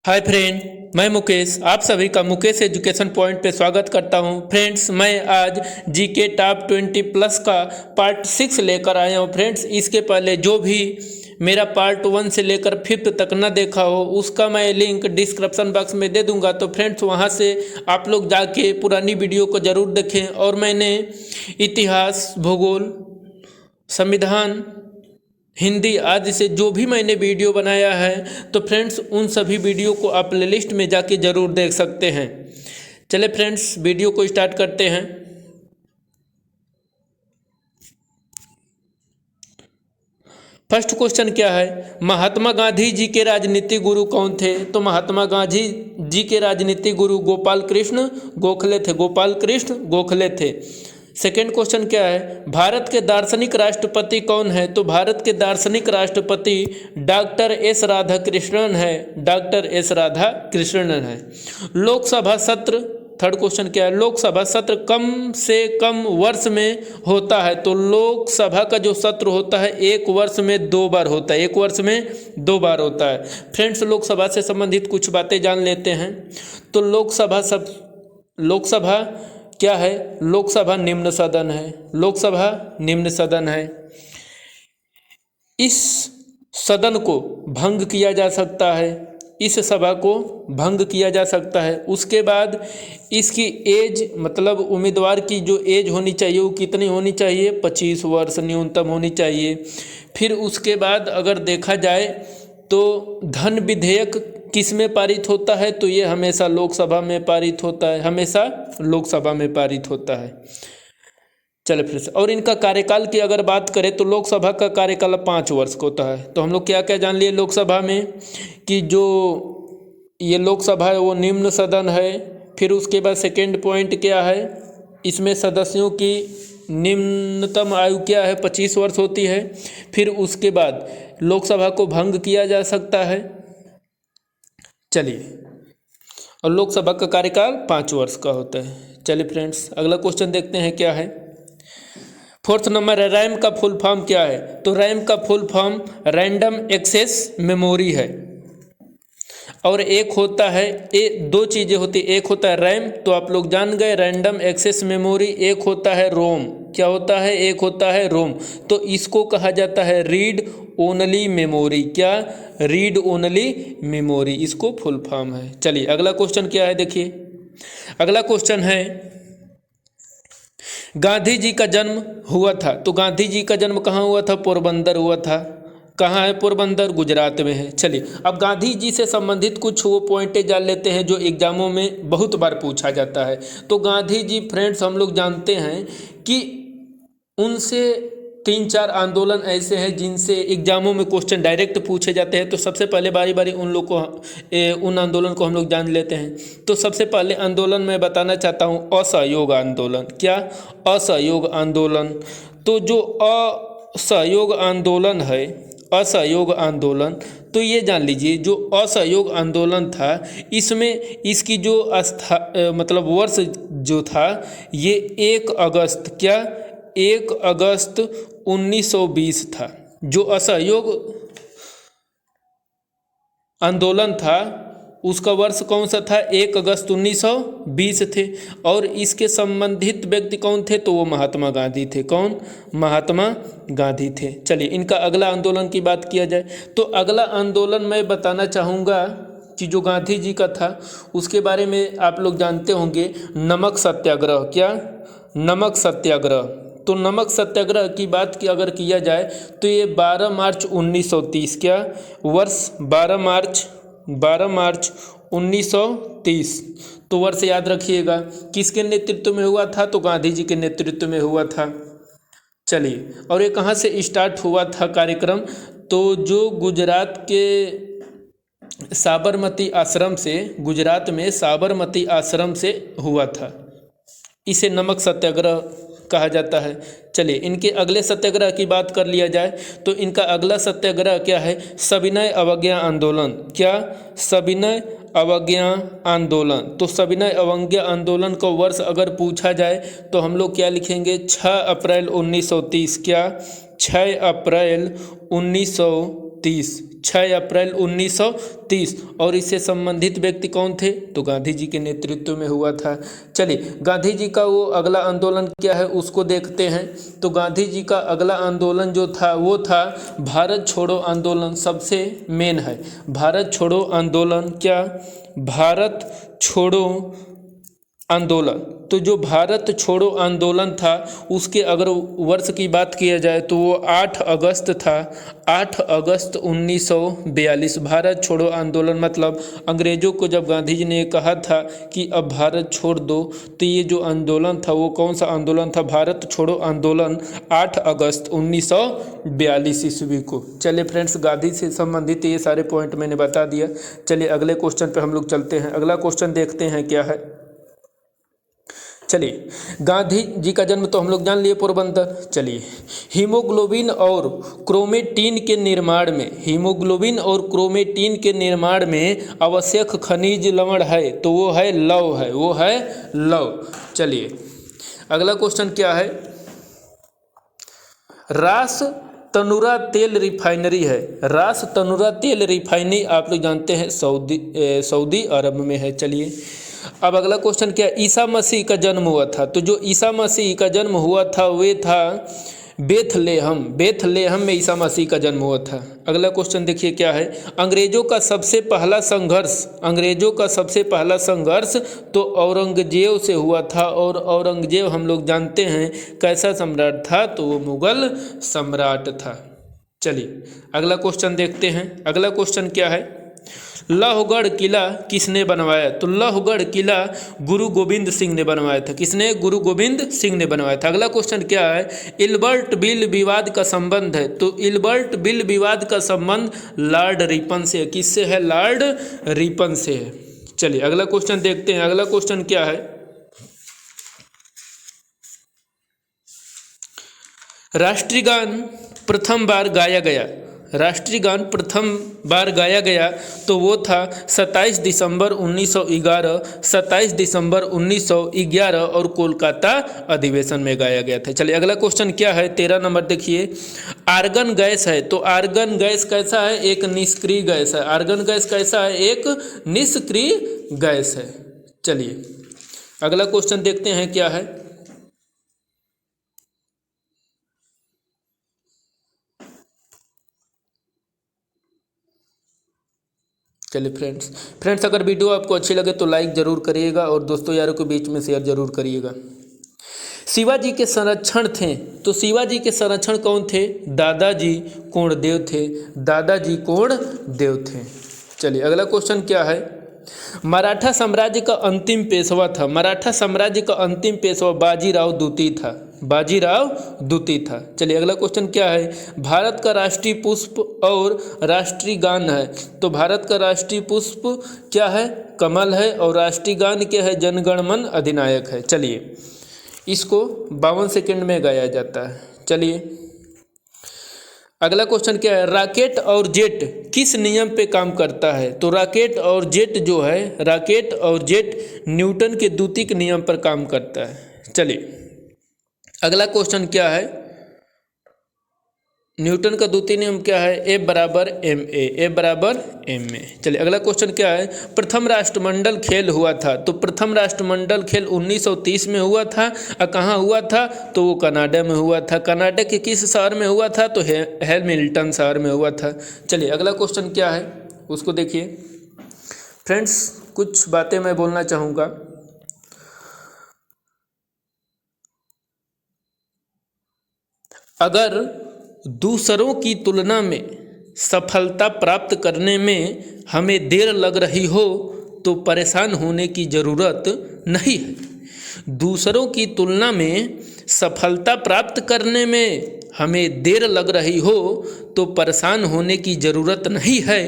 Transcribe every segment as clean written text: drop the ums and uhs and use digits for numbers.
Hi friend, मैं मुकेश आप सभी का मुकेश एजुकेशन पॉइंट पे स्वागत करता हूं। फ्रेंड्स, मैं आज जीके टॉप 20 प्लस का पार्ट 6 लेकर आया हूं। फ्रेंड्स, इसके पहले जो भी मेरा पार्ट 1 से लेकर 5th तक न देखा हो उसका मैं लिंक डिस्क्रिप्शन बॉक्स में दे दूंगा। तो फ्रेंड्स, वहां से आप लोग जाके पुरानी वीडियो को ज़रूर देखें। और मैंने इतिहास, भूगोल, संविधान, हिंदी आदि से जो भी मैंने वीडियो बनाया है तो फ्रेंड्स उन सभी वीडियो को आप प्लेलिस्ट में जाके ज़रूर देख सकते हैं। चले फ्रेंड्स, वीडियो को स्टार्ट करते हैं। फर्स्ट क्वेश्चन क्या है, महात्मा गांधी जी के राजनीतिक गुरु कौन थे? तो महात्मा गांधी जी के राजनीतिक गुरु गोपाल कृष्ण गोखले थे। गोपाल कृष्ण गोखले थे। सेकेंड क्वेश्चन क्या है, भारत के दार्शनिक राष्ट्रपति कौन है? तो भारत के दार्शनिक राष्ट्रपति डॉक्टर एस राधाकृष्णन है। डॉक्टर एस राधाकृष्णन है। लोकसभा सत्र, थर्ड क्वेश्चन क्या है, लोकसभा सत्र कम से कम वर्ष में होता है? तो लोकसभा का जो सत्र होता है एक वर्ष में 2 बार होता है। एक वर्ष में 2 बार होता है। फ्रेंड्स, लोकसभा से संबंधित कुछ बातें जान लेते हैं। तो लोकसभा क्या है? लोकसभा निम्न सदन है। लोकसभा निम्न सदन है। इस सदन को भंग किया जा सकता है। इस सभा को भंग किया जा सकता है। उसके बाद इसकी एज, मतलब उम्मीदवार की जो एज होनी चाहिए वो कितनी होनी चाहिए? 25 वर्ष न्यूनतम होनी चाहिए। फिर उसके बाद अगर देखा जाए तो धन विधेयक किस में पारित होता है? तो ये हमेशा लोकसभा में पारित होता है। हमेशा लोकसभा में पारित होता है। चले फिर से, और इनका कार्यकाल की अगर बात करें तो लोकसभा का कार्यकाल 5 वर्ष का होता है। तो हम लोग क्या क्या जान लिए लोकसभा में कि जो ये लोकसभा है वो निम्न सदन है। फिर उसके बाद सेकेंड पॉइंट क्या है, इसमें सदस्यों की निम्नतम आयु क्या है? 25 वर्ष होती है। फिर उसके बाद लोकसभा को भंग किया जा सकता है। चलिए, और लोकसभा का कार्यकाल 5 वर्ष का होता है। चलिए फ्रेंड्स, अगला क्वेश्चन देखते हैं क्या है। फोर्थ नंबर है, रैम का फुल फॉर्म क्या है? तो रैम का full form random access memory है। और एक होता है, दो चीज़ें होती है, एक होता है रैम, तो आप लोग जान गए रैंडम एक्सेस मेमोरी। एक होता है रोम। क्या होता है? एक होता है रोम। तो इसको कहा जाता है रीड ओनली मेमोरी। क्या? रीड ओनली मेमोरी, इसको फुल फॉर्म है। चलिए, अगला क्वेश्चन क्या है देखिए। अगला क्वेश्चन है, गांधी जी का जन्म हुआ था। तो गांधी जी का जन्म कहाँ हुआ था? पोरबंदर हुआ था। कहाँ है पोरबंदर? गुजरात में है। चलिए, अब गांधी जी से संबंधित कुछ वो पॉइंटें जान लेते हैं जो एग्जामों में बहुत बार पूछा जाता है। तो गांधी जी फ्रेंड्स हम लोग जानते हैं कि उनसे 3-4 आंदोलन ऐसे हैं जिनसे एग्जामों में क्वेश्चन डायरेक्ट पूछे जाते हैं। तो सबसे पहले बारी बारी उन आंदोलन को हम लोग जान लेते हैं। तो सबसे पहले आंदोलन मैं बताना चाहता हूँ असहयोग आंदोलन। क्या? असहयोग आंदोलन। तो जो असहयोग आंदोलन है, असहयोग आंदोलन, तो ये जान लीजिए जो असहयोग आंदोलन था इसमें इसकी जो मतलब वर्ष जो था ये 1 अगस्त, क्या 1 अगस्त 1920 था। जो असहयोग आंदोलन था उसका वर्ष कौन सा था? 1 अगस्त 1920 थे। और इसके संबंधित व्यक्ति कौन थे? तो वो महात्मा गांधी थे। कौन? महात्मा गांधी थे। चलिए, इनका अगला आंदोलन की बात किया जाए तो अगला आंदोलन मैं बताना चाहूँगा कि जो गांधी जी का था उसके बारे में आप लोग जानते होंगे, नमक सत्याग्रह। क्या? नमक सत्याग्रह। तो नमक सत्याग्रह की बात की अगर किया जाए तो ये 12 मार्च 1930, क्या वर्ष? 12 मार्च 1930। तो वर्ष याद रखिएगा। किसके नेतृत्व में हुआ था? तो गांधी जी के नेतृत्व में हुआ था। चलिए, और ये कहाँ से स्टार्ट हुआ था कार्यक्रम? तो जो गुजरात के साबरमती आश्रम से, गुजरात में साबरमती आश्रम से हुआ था। इसे नमक सत्याग्रह कहा जाता है। चलिए, इनके अगले सत्याग्रह की बात कर लिया जाए तो इनका अगला सत्याग्रह क्या है? सविनय अवज्ञा आंदोलन। क्या? सविनय अवज्ञा आंदोलन। तो सविनय अवज्ञा आंदोलन का वर्ष अगर पूछा जाए तो हम लोग क्या लिखेंगे? 6 अप्रैल 1930। क्या? 6 अप्रैल 1930। 6 अप्रैल 1930। और इससे संबंधित व्यक्ति कौन थे? तो गांधी जी के नेतृत्व में हुआ था। चलिए गांधी जी का वो अगला आंदोलन क्या है उसको देखते हैं। तो गांधी जी का अगला आंदोलन जो था वो था भारत छोड़ो आंदोलन। सबसे मेन है भारत छोड़ो आंदोलन। क्या? भारत छोड़ो आंदोलन। तो जो भारत छोड़ो आंदोलन था उसके अगर वर्ष की बात किया जाए तो वो 8 अगस्त था, 8 अगस्त 1942। भारत छोड़ो आंदोलन मतलब अंग्रेज़ों को जब गांधी जी ने कहा था कि अब भारत छोड़ दो, तो ये जो आंदोलन था वो कौन सा आंदोलन था? भारत छोड़ो आंदोलन 8 अगस्त 1942 ईस्वी को। चलिए फ्रेंड्स, गांधी से संबंधित ये सारे पॉइंट मैंने बता दिया। चलिए अगले क्वेश्चन पे हम लोग चलते हैं। अगला क्वेश्चन देखते हैं क्या है। चलिए गांधी जी का जन्म तो हम लोग जान लिए, पोरबंदर। चलिए हीमोग्लोबिन और क्रोमेटिन के निर्माण में, हीमोग्लोबिन और क्रोमेटिन के निर्माण में आवश्यक खनिज लवण है तो वो है लौह है, वो है लौह। चलिए अगला क्वेश्चन क्या है। रास तनुरा तेल रिफाइनरी है। रास तनुरा तेल रिफाइनरी आप लोग जानते हैं सऊदी अरब में है। चलिए अब अगला क्वेश्चन क्या? ईसा मसीह का जन्म हुआ था। तो जो ईसा मसीह का जन्म हुआ था वे था बेथलेहम। बेथलेहम में ईसा मसीह का जन्म हुआ था। अगला क्वेश्चन देखिए क्या है। अंग्रेजों का सबसे पहला संघर्ष, अंग्रेजों का सबसे पहला संघर्ष तो औरंगजेब से हुआ था। और औरंगजेब हम लोग जानते हैं कैसा सम्राट था? तो वो मुगल सम्राट था। चलिए अगला क्वेश्चन देखते हैं। अगला क्वेश्चन क्या है। लाहगढ़ किला किसने बनवाया? तो लाहगढ़ किला गुरु गोविंद सिंह ने बनवाया था। किसने? गुरु गोविंद सिंह ने बनवाया था। अगला क्वेश्चन क्या है। इल्बर्ट बिल विवाद का संबंध है। तो इल्बर्ट बिल विवाद का संबंध लॉर्ड रिपन से है। किससे है? लॉर्ड रिपन से है। चलिए अगला क्वेश्चन देखते हैं। अगला क्वेश्चन क्या है। राष्ट्रीय गान प्रथम बार गाया गया, राष्ट्रीय गान प्रथम बार गाया गया तो वो था 27 दिसंबर 1911, 27 दिसंबर 1911 और कोलकाता अधिवेशन में गाया गया था। चलिए अगला क्वेश्चन क्या है। 13 नंबर देखिए। आर्गन गैस है। तो आर्गन गैस कैसा है? एक निष्क्रिय गैस है। आर्गन गैस कैसा है? एक निष्क्रिय गैस है। चलिए अगला क्वेश्चन देखते हैं क्या है। चलिए फ्रेंड्स अगर वीडियो आपको अच्छी लगे तो लाइक ज़रूर करिएगा और दोस्तों यारों के बीच में शेयर ज़रूर करिएगा। शिवाजी के संरक्षण थे। तो शिवाजी के संरक्षण कौन थे? दादाजी कोंडदेव थे। दादाजी कोंडदेव थे। चलिए अगला क्वेश्चन क्या है। मराठा साम्राज्य का अंतिम पेशवा था। मराठा साम्राज्य का अंतिम पेशवा बाजीराव द्वितीय था। बाजीराव द्वितीय था। चलिए अगला क्वेश्चन क्या है। भारत का राष्ट्रीय पुष्प और राष्ट्रीय गान है। तो भारत का राष्ट्रीय पुष्प क्या है? कमल है। और राष्ट्रीय गान क्या है? जनगण मन अधिनायक है। चलिए इसको 52 सेकंड में गाया जाता है। चलिए अगला क्वेश्चन क्या है। रॉकेट और जेट किस नियम पे काम करता है? तो रॉकेट और जेट जो है, रॉकेट और जेट न्यूटन के द्वितीय नियम पर काम करता है। चलिए अगला क्वेश्चन क्या है। न्यूटन का द्वितीय नियम क्या है? F बराबर ma, F बराबर ma। चलिए अगला क्वेश्चन क्या है। प्रथम राष्ट्रमंडल खेल हुआ था। तो प्रथम राष्ट्रमंडल खेल 1930 में हुआ था। और कहाँ हुआ था? तो वो कनाडा में हुआ था। कनाडा के किस शहर में हुआ था? तो हैमिल्टन शहर में हुआ था। चलिए अगला क्वेश्चन क्या है उसको देखिए। फ्रेंड्स कुछ बातें मैं बोलना चाहूँगा। अगर दूसरों की तुलना में सफलता प्राप्त करने में हमें देर लग रही हो तो परेशान होने की ज़रूरत नहीं है। दूसरों की तुलना में सफलता प्राप्त करने में हमें देर लग रही हो तो परेशान होने की ज़रूरत नहीं है,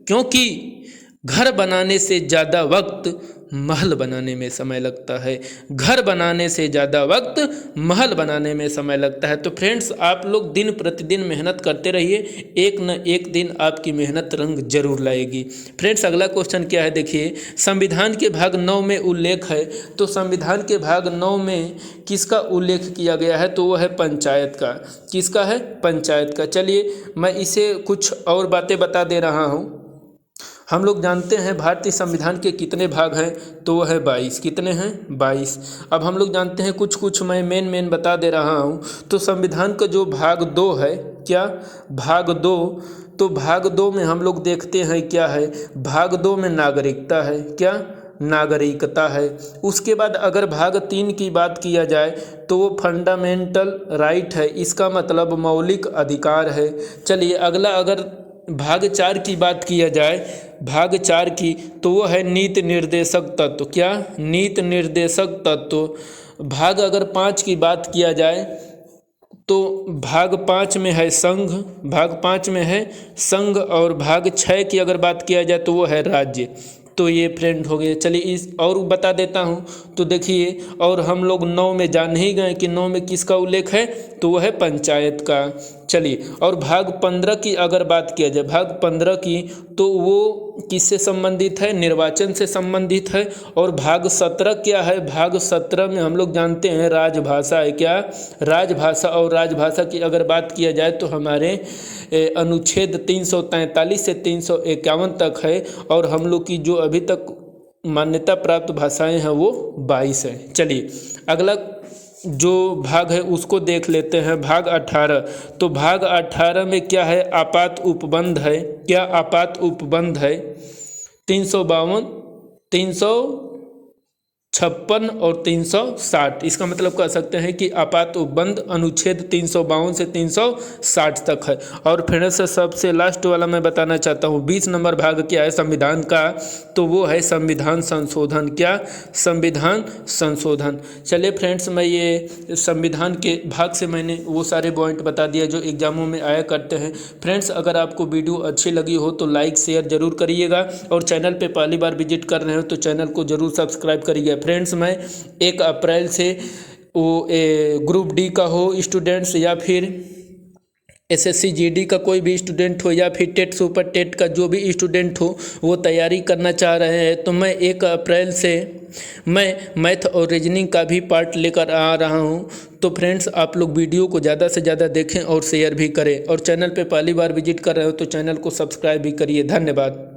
क्योंकि घर बनाने से ज़्यादा वक्त महल बनाने में समय लगता है। घर बनाने से ज़्यादा वक्त महल बनाने में समय लगता है। तो फ्रेंड्स, आप लोग दिन प्रतिदिन मेहनत करते रहिए, एक न एक दिन आपकी मेहनत रंग जरूर लाएगी। फ्रेंड्स, अगला क्वेश्चन क्या है, देखिए, संविधान के भाग 9 में उल्लेख है, तो संविधान के भाग 9 में किसका उल्लेख किया गया है, तो वो है पंचायत का। किसका है? पंचायत का। चलिए मैं इसे कुछ और बातें बता दे रहा हूँ। हम लोग जानते हैं भारतीय संविधान के कितने भाग हैं, तो वो है 22। कितने हैं? 22। अब हम लोग जानते हैं कुछ मैं मेन बता दे रहा हूँ। तो संविधान का जो भाग 2 है, क्या भाग 2, तो भाग 2 में हम लोग देखते हैं क्या है, भाग 2 में नागरिकता है। क्या? नागरिकता है। उसके बाद अगर भाग 3 की बात किया जाए तो वो फंडामेंटल राइट है, इसका मतलब मौलिक अधिकार है। चलिए अगला, अगर भाग 4 की बात किया जाए, भाग 4 की, तो वो है नीति निर्देशक तत्व। क्या? नीति निर्देशक तत्व। भाग अगर 5 की बात किया जाए तो भाग 5 में है संघ, भाग 5 में है संघ, और भाग 6 की अगर बात किया जाए तो वो है राज्य। तो ये फ्रेंड हो गए। चलिए इस और बता देता हूँ। तो देखिए, और हम लोग 9 में जान ही गए कि 9 में किसका उल्लेख है, तो वो है पंचायत का। चलिए, और भाग 15 की अगर बात किया जाए, भाग 15 की, तो वो किससे संबंधित है? निर्वाचन से संबंधित है। और भाग 17 क्या है? भाग 17 में हम लोग जानते हैं राजभाषा है। क्या? राजभाषा। और राजभाषा की अगर बात किया जाए तो हमारे अनुच्छेद 343 से 351 तक है, और हम लोग की जो अभी तक मान्यता प्राप्त भाषाएं हैं वो 22 हैं। चलिए अगला जो भाग है उसको देख लेते हैं, भाग 18। तो भाग 18 में क्या है? आपात उपबंध है। क्या? आपात उपबंध है। 352, 356 और 360। इसका मतलब कह सकते हैं कि आपात उपबंध अनुच्छेद 352 से 360 तक है। और फिर से सबसे लास्ट वाला मैं बताना चाहता हूँ, 20 नंबर भाग क्या है संविधान का, तो वो है संविधान संशोधन। क्या? संविधान संशोधन। चलिए फ्रेंड्स, मैं ये संविधान के भाग से मैंने वो सारे पॉइंट बता दिया जो एग्जामों में आया करते हैं। फ्रेंड्स, अगर आपको वीडियो अच्छी लगी हो तो लाइक शेयर जरूर करिएगा, और चैनल पे पहली बार विजिट कर रहे हो तो चैनल को जरूर सब्सक्राइब करिएगा। फ्रेंड्स, मैं 1 अप्रैल से वो ग्रुप डी का हो स्टूडेंट्स, या फिर एसएससी जीडी का कोई भी स्टूडेंट हो, या फिर टेट सुपर टेट का जो भी स्टूडेंट हो वो तैयारी करना चाह रहे हैं, तो मैं 1 अप्रैल से मैं मैथ और रीजनिंग का भी पार्ट लेकर आ रहा हूँ। तो फ्रेंड्स, आप लोग वीडियो को ज़्यादा से ज़्यादा देखें और शेयर भी करें, और चैनल पे पहली बार विजिट कर रहे हो तो चैनल को सब्सक्राइब भी करिए। धन्यवाद।